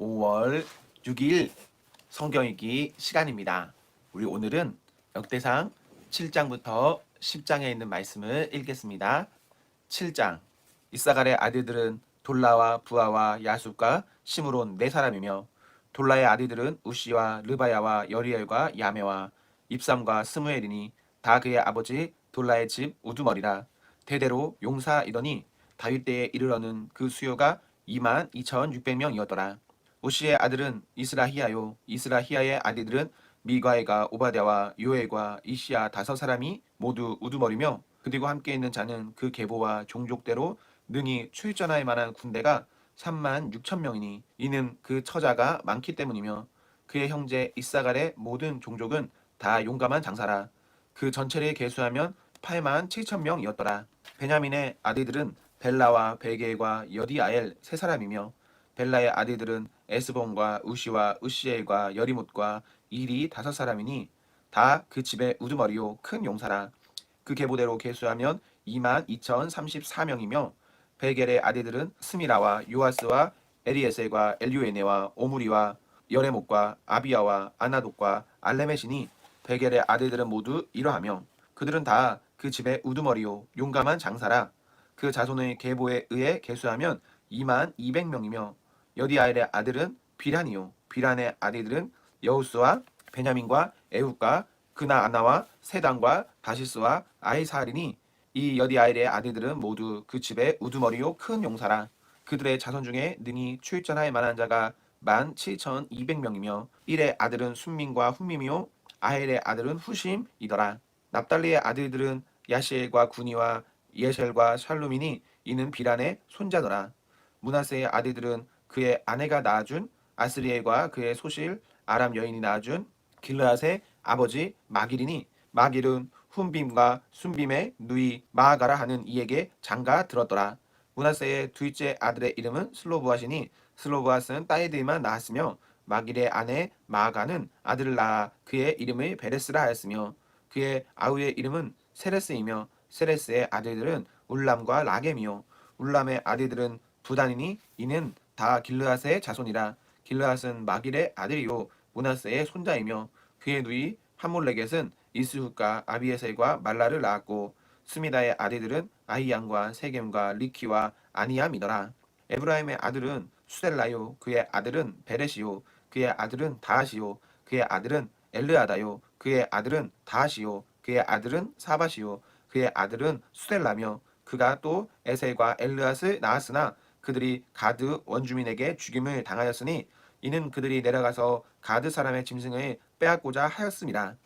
5월 6일 성경 읽기 시간입니다. 우리 오늘은 역대상 7장부터 10장에 있는 말씀을 읽겠습니다. 7장 이사갈의 아들들은 돌라와 부하와 야숲과 시므론 네 사람이며 돌라의 아들들은 우시와 르바야와 여리엘과 야메와 입삼과 스무엘이니 다 그의 아버지 돌라의 집 우두머리라. 대대로 용사이더니 다윗 때에 이르러는 그 수요가 22,600명이었더라. 우시의 아들은 이스라히야요 이스라히야의 아들들은 미과엘과 오바댜와 요엘과 이시야 다섯 사람이 모두 우두머리며 그들과 함께 있는 자는 그 계보와 종족대로 능히 출전할 만한 군대가 36,000명이니 이는 그 처자가 많기 때문이며 그의 형제 이사갈의 모든 종족은 다 용감한 장사라. 그 전체를 계수하면 87,000명이었더라. 베냐민의 아들들은 벨라와 베게과 여디아엘 세 사람이며 벨라의 아들들은 에스본과 우시와 우시엘과 여리못과 일이 다섯 사람이니 다 그 집의 우두머리요 큰 용사라. 그 계보대로 계수하면 22,034명이며 베겔의 아들들은 스미라와 요아스와 에리에셀과 엘류에네와 오므리와 여레못과 아비야와 아나독과 알레메시니 베겔의 아들들은 모두 이러하며 그들은 다 그 집의 우두머리요 용감한 장사라. 그 자손의 계보에 의해 계수하면 22,200명이며 여디아엘의 아들은 비란이요 비란의 아들들은 여우스와 베냐민과 에훗과 그나아나와 세단과 다시스와 아이사리니 이 여디아엘의 아들들은 모두 그 집의 우두머리요 큰 용사라. 그들의 자손 중에 능히 출전할 만한 자가 17,200명이며 일의 아들은 순민과 훈민이요 아헬의 아들은 후심이더라. 납달리의 아들들은 야시엘과 구니와 예셀과 샬루민이 이는 비란의 손자더라. 므낫세의 아들들은 그의 아내가 낳아준 아스리엘과 그의 소실 아람 여인이 낳아준 길르앗의 아버지 마길이니 마길은 훈빔과 순빔의 누이 마아가라 하는 이에게 장가 들었더라. 므낫세의 둘째 아들의 이름은 슬로브앗이니 슬로브앗은 딸들만 낳았으며 마길의 아내 마아가는 아들을 낳아 그의 이름을 베레스라 하였으며 그의 아우의 이름은 세레스이며 세레스의 아들들은 울람과 라겜이요 울람의 아들들은 부단이니 이는 다 길르앗의 자손이라. 길르앗은 마길의 아들이요 므낫세의 손자이며 그의 누이 하몰레겟은 이스훗과 아비에셀과 말라를 낳았고 스미다의 아들들은 아히양과 세겜과 리키와 아니암이더라. 에브라임의 아들은 수델라요 그의 아들은 베레시요 그의 아들은 다하시요 그의 아들은 엘르아다요 그의 아들은 다하시요 그의 아들은 사바시요 그의 아들은 수델라며 그가 또 에셀과 엘르앗을 낳았으나 그들이 가드 원주민에게 죽임을 당하였으니 이는 그들이 내려가서 가드 사람의 짐승을 빼앗고자 하였습니다.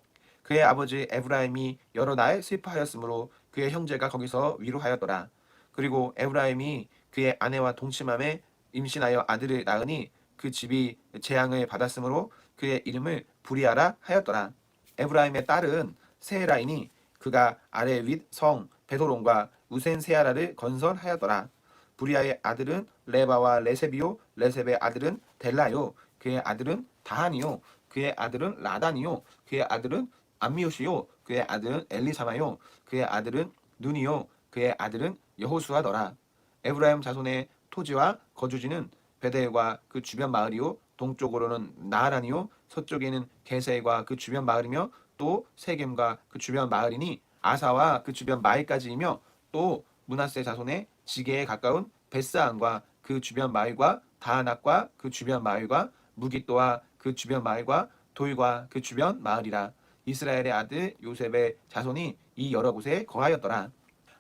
그의 아버지 에브라임이 여러 날 슬퍼하였으므로 그의 형제가 거기서 위로하였더라. 그리고 에브라임이 그의 아내와 동침함에 임신하여 아들을 낳으니 그 집이 재앙을 받았으므로 그의 이름을 부리아라 하였더라. 에브라임의 딸은 세라이니 그가 아래 윗 성 베도론과 우센 세아라를 건설하였더라. 부리아의 아들은 레바와 레셉이요 레셉의 아들은 델라요 그의 아들은 다한이요 그의 아들은 라단이요 그의 아들은 암미옷이요 그의 아들은 엘리사마요 그의 아들은 눈이요 그의 아들은 여호수아더라. 에브라임 자손의 토지와 거주지는 베델과 그 주변 마을이요 동쪽으로는 나하란이요 서쪽에는 게셀과 그 주변 마을이며 또 세겜과 그 주변 마을이니 아사와 그 주변 마을까지이며 또 므낫세 자손의 지게에 가까운 베스안과 그 주변 마을과 다하낙과 그 주변 마을과 무깃도와 그 주변 마을과 돌과 그 주변 마을이라. 이스라엘의 아들 요셉의 자손이 이 여러 곳에 거하였더라.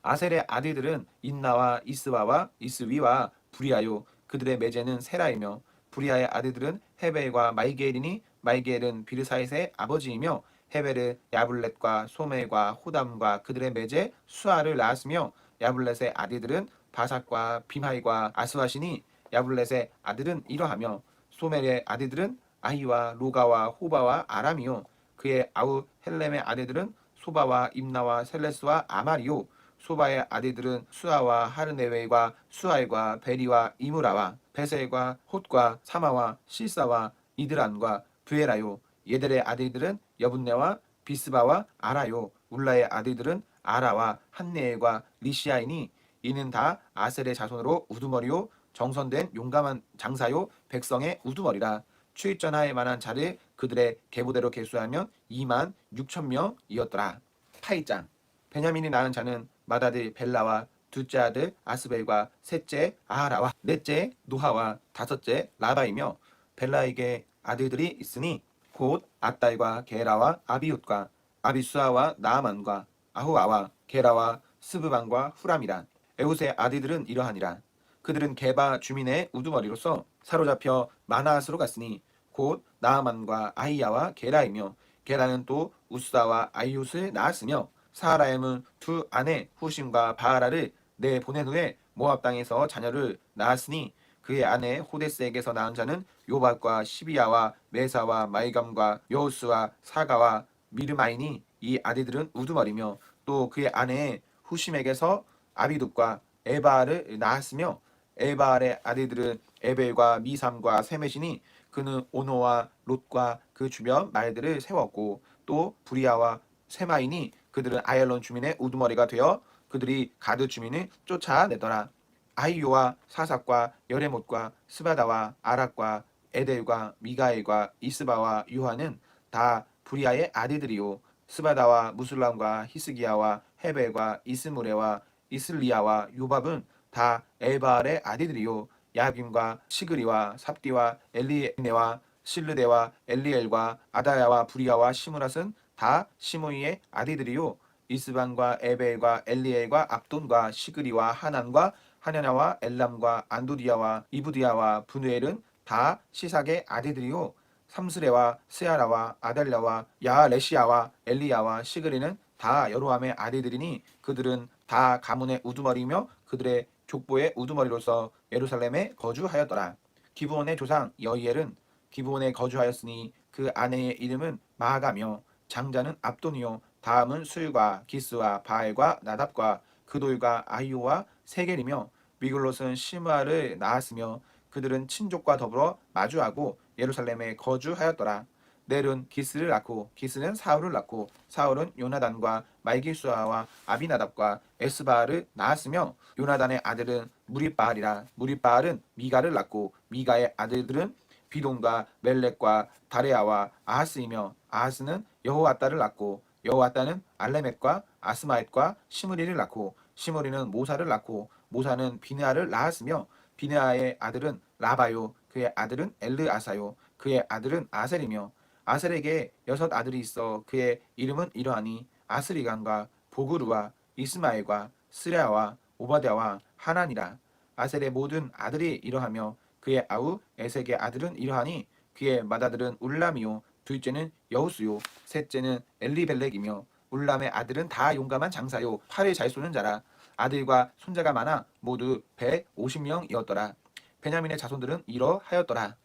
아셀의 아들들은 인나와 이스와와 이스위와 부리아요 그들의 매제는 세라이며 부리아의 아들들은 헤벨과 마이게엘이니 마이게엘은 비르사잇의 아버지이며 헤벨은 야블렛과 소멜과 호담과 그들의 매제 수아를 낳았으며 야블렛의 아들들은 바삭과 빔하이과 아스와시니 야블렛의 아들은 이러하며 소멜의 아들들은 아히와 로가와 호바와 아람이요 그의 아우 헬렘의 아들들은 소바와 임나와 셀레스와 아마리요 소바의 아들들은 수아와 하르네웨과 수알과 베리와 이무라와 베셀과 톳과 사마와 실사와 이드란과 브에라요 예델의 아들들은 여분네와 비스바와 아라요 울라의 아들들은 아라와 한네엘과 리시아이니 이는 다 아셀의 자손으로 우두머리요 정선된 용감한 장사요 백성의 우두머리라. 추입전하에 만한 자를 그들의 계보대로 계수하면 2만 6천 명이었더라. 8장. 베냐민이 낳은 자는 맏아들 벨라와 둘째 아들 아스벨과 셋째 아하라와 넷째 노하와 다섯째 라바이며, 벨라에게 아들들이 있으니 곧 앗달과 게라와 아비훗과 아비수아와 나아만과 아후아와 게라와 스브반과 후람이라. 에훗의 아들들은 이러하니라. 그들은 게바 주민의 우두머리로서 사로잡혀 마나앗으로 갔으니 곧 나아만과 아히야와 게라이며, 게라는 또 우스다와 아이옷을 낳았으며, 사하라임은 두 아내 후심과 바하라를 내보낸 후에 모압 땅에서 자녀를 낳았으니 그의 아내 호데스에게서 낳은 자는 요박과 시비야와 메사와 마이감과 여우스와 사가와 미르마이니. 이 아들들은 우두머리며, 또 그의 아내 후심에게서 아비둡과 에바알을 낳았으며, 에바알의 아들들은 에벨과 미삼과 세메시니 그는 오노와 롯과 그 주변 말들을 세웠고, 또 부리아와 세마이니 그들은 아얄론 주민의 우두머리가 되어 그들이 가드 주민을 쫓아내더라. 아히요와 사삭과 여레못과 스바다와 아락과 에델과 미가엘과 이스바와 유하는 다 부리아의 아들들이요, 스바다와 무술람과 히스기야와 헤벨과 이스무레와 이슬리야와 요밥은 다 엘바알의 아들들이요, 야김과 시그리와 삽디와 엘리에네와 실르데와 엘리엘과 아다야와 부리아와 시므랏은 다 시므이의 아들들이요, 이스반과 에벨과 엘리엘과 압돈과 시그리와 하난과 하냐나와 엘람과 안도디아와 이부디아와 분우엘은 다 시삭의 아들들이요, 삼스레와 스야라와 아달랴와 야레시아와 엘리야와 시그리는 다 여로함의 아들들이니 그들은 다 가문의 우두머리며 그들의 족보의 우두머리로서 예루살렘에 거주하였더라. 기브온의 조상 여이엘은 기브온에 거주하였으니 그 아내의 이름은 마아가며 장자는 압돈이요, 다음은 술과 기스와 바알과 나답과 그돌과 아히오와 세겔이며, 미글롯은 시므아를 낳았으며 그들은 친족과 더불어 마주하고 예루살렘에 거주하였더라. 넬은 기스를 낳고 기스는 사울을 낳고 사울은 요나단과 말기수아와 아비나답과 에스바알을 낳았으며, 요나단의 아들은 무리바알이라. 무리바알은 미가를 낳고 미가의 아들들은 비돈과 멜렉과 다레아와 아하스이며, 아하스는 여호와따를 낳고 여호와따는 알레멧과 아스마엣과 시므리를 낳고 시므리는 모사를 낳고 모사는 비느아를 낳았으며, 비느아의 아들은 라바요, 그의 아들은 엘르아사요, 그의 아들은 아셀이며, 아셀에게 6 아들이 있어 그의 이름은 이러하니 아스리간과 보그루와 이스마엘과 스랴와 오바댜와 하난이라. 아셀의 모든 아들이 이러하며 그의 아우 에색의 아들은 이러하니 그의 맏아들은 울람이요, 둘째는 여우스요, 셋째는 엘리벨렉이며, 울람의 아들은 다 용감한 장사요, 활을 잘 쏘는 자라. 아들과 손자가 많아 모두 150명이었더라. 베냐민의 자손들은 이러하였더라.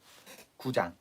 9장.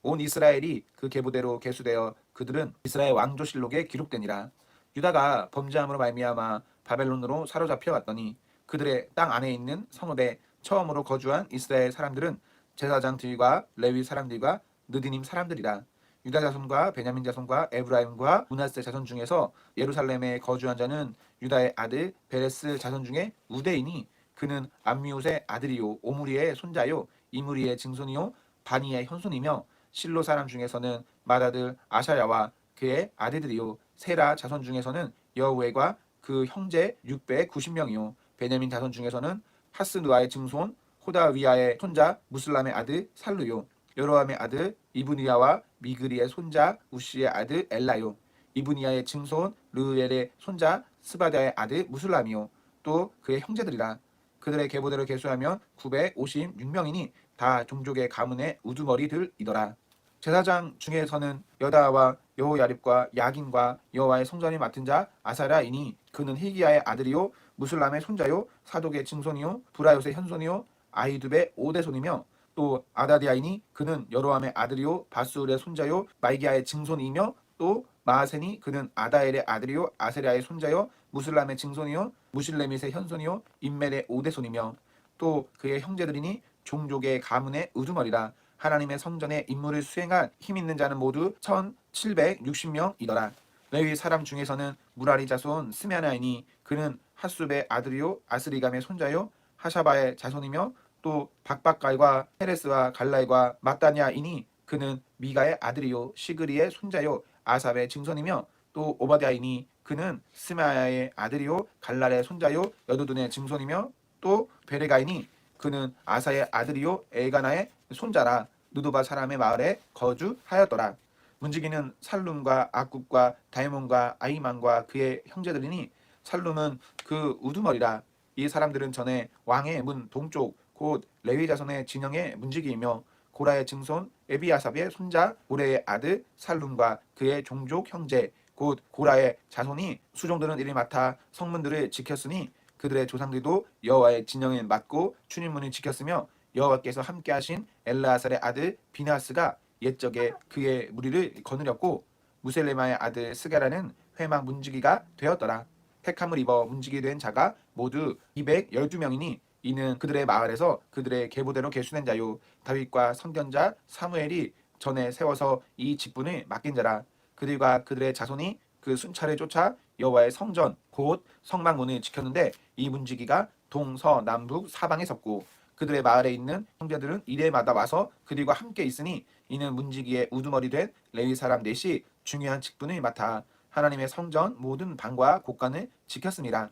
온 이스라엘이 그 계보대로 계수되어 그들은 이스라엘 왕조실록에 기록되니라. 유다가 범죄함으로 말미암아 바벨론으로 사로잡혀 갔더니 그들의 땅 안에 있는 성읍에 처음으로 거주한 이스라엘 사람들은 제사장들과 레위 사람들과 느디님 사람들이라. 유다 자손과 베냐민 자손과 에브라임과 므낫세 자손 중에서 예루살렘에 거주한 자는 유다의 아들 베레스 자손 중에 우대이니 그는 암미옷의 아들이요, 오므리의 손자요, 이므리의 증손이요, 바니의 현손이며, 실로 사람 중에서는 맏아들 아샤야와 그의 아들들이요, 세라 자손 중에서는 여우엘과 그 형제 690명이요, 베냐민 자손 중에서는 하스누아의 증손 호다위아의 손자 무슬람의 아들 살루요, 여로함의 아들 이브니야와 미그리의 손자 우시의 아들 엘라요, 이브니야의 증손 르엘의 손자 스바다의 아들 무슬람이요, 또 그의 형제들이라. 그들의 계보대로 계수하면 956명이니 다 종족의 가문의 우두머리들이더라. 제사장 중에서는 여다와 여호야립과 야긴과 여호와의 성전을 맡은 자 아사랴이니 그는 hil기야의 아들이요, 무슬람의 손자요, 사독의 증손이요, 브라요스의 현손이요, 아히둡의 오대손이며, 또 아다디아이니 그는 여로함의 아들이요, 바스울의 손자요, 말기야의 증손이며, 또 마아센이 그는 아다엘의 아들이요, 아세랴의 손자요, 무슬람의 증손이요, 무실레밋의 현손이요, 임멜의 오대손이며, 또 그의 형제들이니 종족의 가문의 우두머리라. 하나님의 성전의 임무를 수행할 힘 있는 자는 모두 1760명이더라. 레위 사람 중에서는 무라리 자손 스메나이니 그는 핫숲의 아들이요, 아스리감의 손자요, 하샤바의 자손이며, 또 박박갈과 헤레스와 갈라이과 마따냐이니 그는 미가의 아들이요 시그리의 손자요 아삽의 증손이며 또 오바댜이니 그는 스마야의 아들이요 갈랄의 손자요 여두둔의 증손이며 또 베레가이니 그는 아사의 아들이요 엘가나의 손자라. 느도바 사람의 마을에 거주하였더라. 문지기는 살룸과 악굽과 다이몬과 아이만과 그의 형제들이니 살룸은 그 우두머리라. 이 사람들은 전에 왕의 문 동쪽 곧 레위 자손의 진영의 문지기이며 고라의 증손 에비아삽의 손자 고레의 아들 살룸과 그의 종족 형제 곧 고라의 자손이 수종들은 이를 맡아 성문들을 지켰으니 그들의 조상들도 여호와의 진영을 맡고 출입문을 지켰으며 여호와께서 함께하신 엘르아살의 아들 비나스가 옛적에 그의 무리를 거느렸고 무셀레마의 아들 스가라는 회막 문지기가 되었더라. 택함을 입어 문지기 된 자가 모두 212명이니 이는 그들의 마을에서 그들의 계보대로 계수된 자요 다윗과 선견자 사무엘이 전에 세워서 이 직분을 맡긴 자라. 그들과 그들의 자손이 그 순찰을 쫓아 여호와의 성전 곧 성막문을 지켰는데 이 문지기가 동서남북 사방에 섰고 그들의 마을에 있는 형제들은 이래마다 와서 그들과 함께 있으니 이는 문지기의 우두머리 된 레위 사람 넷이 중요한 직분을 맡아 하나님의 성전 모든 방과 곳간을 지켰습니다.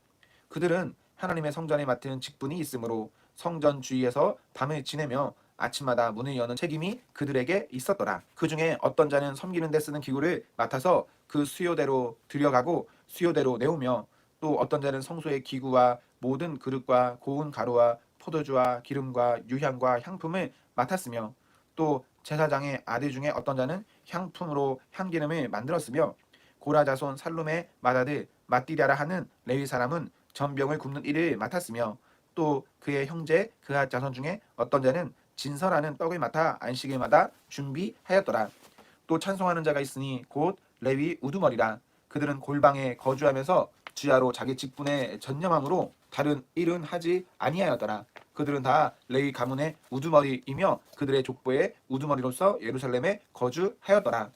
그들은 하나님의 성전에 맡은 직분이 있으므로 성전 주위에서 밤을 지내며 아침마다 문을 여는 책임이 그들에게 있었더라. 그 중에 어떤 자는 섬기는 데 쓰는 기구를 맡아서 그 수요대로 들여가고 수요대로 내오며 또 어떤 자는 성소의 기구와 모든 그릇과 고운 가루와 포도주와 기름과 유향과 향품을 맡았으며 또 제사장의 아들 중에 어떤 자는 향품으로 향기름을 만들었으며 고라 자손 살룸의 맏아들 마띠랴라 하는 레위 사람은 전병을 굽는 일을 맡았으며 또 그의 형제 그앗 자손 중에 어떤 자는 진설하는 떡을 맡아 안식일마다 준비하였더라. 또 찬송하는 자가 있으니 곧 레위 우두머리라. 그들은 골방에 거주하면서 주야로 자기 직분에 전념함으로 다른 일은 하지 아니하였더라. 그들은 다 레위 가문의 우두머리이며 그들의 족보의 우두머리로서 예루살렘에 거주하였더라.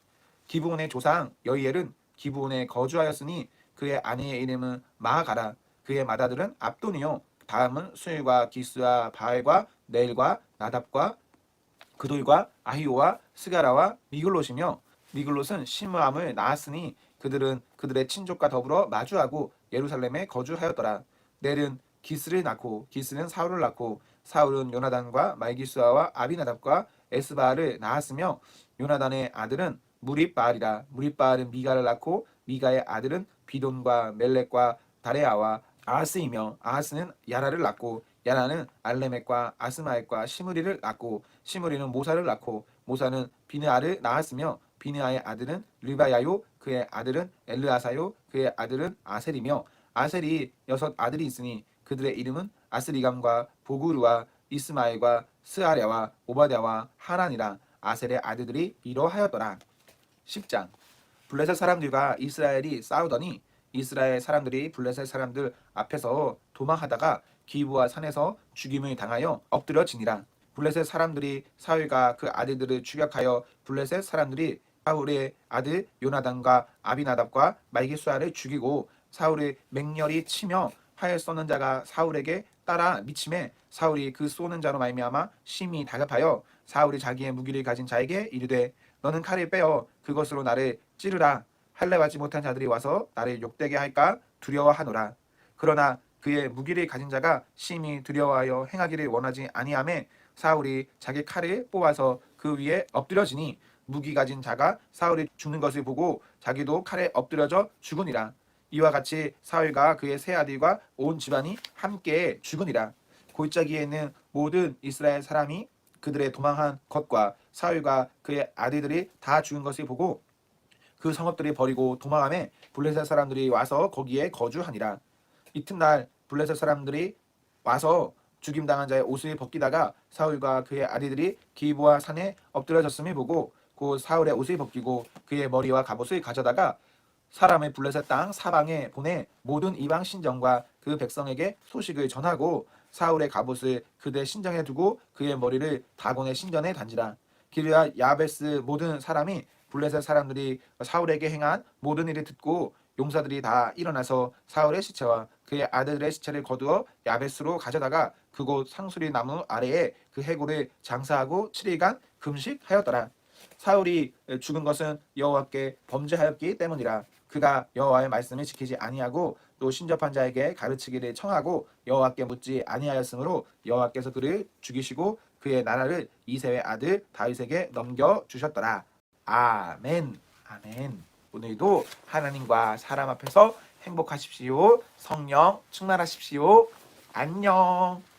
기브온의 조상 여이엘은 기브온에 거주하였으니 그의 아내의 이름은 마아가라. 그의 맏아들은 압돈이요 다음은 수일과 기스와 바알과 넬과 나답과 그돌과 아히오와 스가라와 미글롯이며 미글롯은 시므암을 낳았으니 그들은 그들의 친족과 더불어 마주하고 예루살렘에 거주하였더라. 넬은 기스를 낳고 기스는 사울을 낳고 사울은 요나단과 말기수아와 아비나답과 에스바알을 낳았으며 요나단의 아들은 무립바알이라. 무립바알은 미가를 낳고 미가의 아들은 비돈과 멜렉과 다레아와 아하스이며 아하스는 야라를 낳고 야라는 알레멕과 아스마엘과 시므리를 낳고 시므리는 모사를 낳고 모사는 비느아를 낳았으며 비느아의 아들은 르바야요 그의 아들은 엘르아사요 그의 아들은 아셀이며 아셀이 6 아들이 있으니 그들의 이름은 아스리감과 보구르와 이스마엘과 스아랴와 오바댜와 하란이라. 아셀의 아들들이 이러하였더라. 10장 블레셋 사람들과 이스라엘이 싸우더니 이스라엘 사람들이 블레셋 사람들 앞에서 도망하다가 기브와 산에서 죽임을 당하여 엎드려지니라. 블레셋 사람들이 사울과 그 아들들을 추격하여 블레셋 사람들이 사울의 아들 요나단과 아비나답과 말기수아를 죽이고 사울의 맹렬히 치며 활 쏘는 자가 사울에게 따라 미침에 사울이 그 쏘는 자로 말미암아 심히 다급하여 사울이 자기의 무기를 가진 자에게 이르되 너는 칼을 빼어 그것으로 나를 찌르라. 할례 받지 못한 자들이 와서 나를 욕되게 할까 두려워하노라. 그러나 그의 무기를 가진 자가 심히 두려워하여 행하기를 원하지 아니하매 사울이 자기 칼을 뽑아서 그 위에 엎드려지니 무기 가진 자가 사울이 죽는 것을 보고 자기도 칼에 엎드려져 죽으니라. 이와 같이 사울과 그의 세 아들과 온 집안이 함께 죽으니라. 골짜기에 있는 모든 이스라엘 사람이 그들의 도망한 것과 사울과 그의 아들들이 다 죽은 것을 보고 그 성읍들이 버리고 도망하매 블레셋 사람들이 와서 거기에 거주하니라. 이튿날 블레셋 사람들이 와서 죽임당한 자의 옷을 벗기다가 사울과 그의 아들들이 기브와 산에 엎드려졌음을 보고 곧 사울의 옷을 벗기고 그의 머리와 갑옷을 가져다가 사람을 블레셋 땅 사방에 보내 모든 이방 신정과 그 백성에게 소식을 전하고 사울의 갑옷을 그대 신정에 두고 그의 머리를 다곤의 신전에 단지라. 기르앗 야베스 모든 사람이 블레셋 사람들이 사울에게 행한 모든 일을 듣고 용사들이 다 일어나서 사울의 시체와 그의 아들의 시체를 거두어 야베스로 가져다가 그곳 상수리 나무 아래에 그 해골을 장사하고 7일간 금식하였더라. 사울이 죽은 것은 여호와께 범죄하였기 때문이라. 그가 여호와의 말씀을 지키지 아니하고 또 신접한 자에게 가르치기를 청하고 여호와께 묻지 아니하였으므로 여호와께서 그를 죽이시고 그의 나라를 이새의 아들 다윗에게 넘겨 주셨더라. 아멘. 아멘. 오늘도 하나님과 사람 앞에서 행복하십시오. 성령 충만하십시오. 안녕.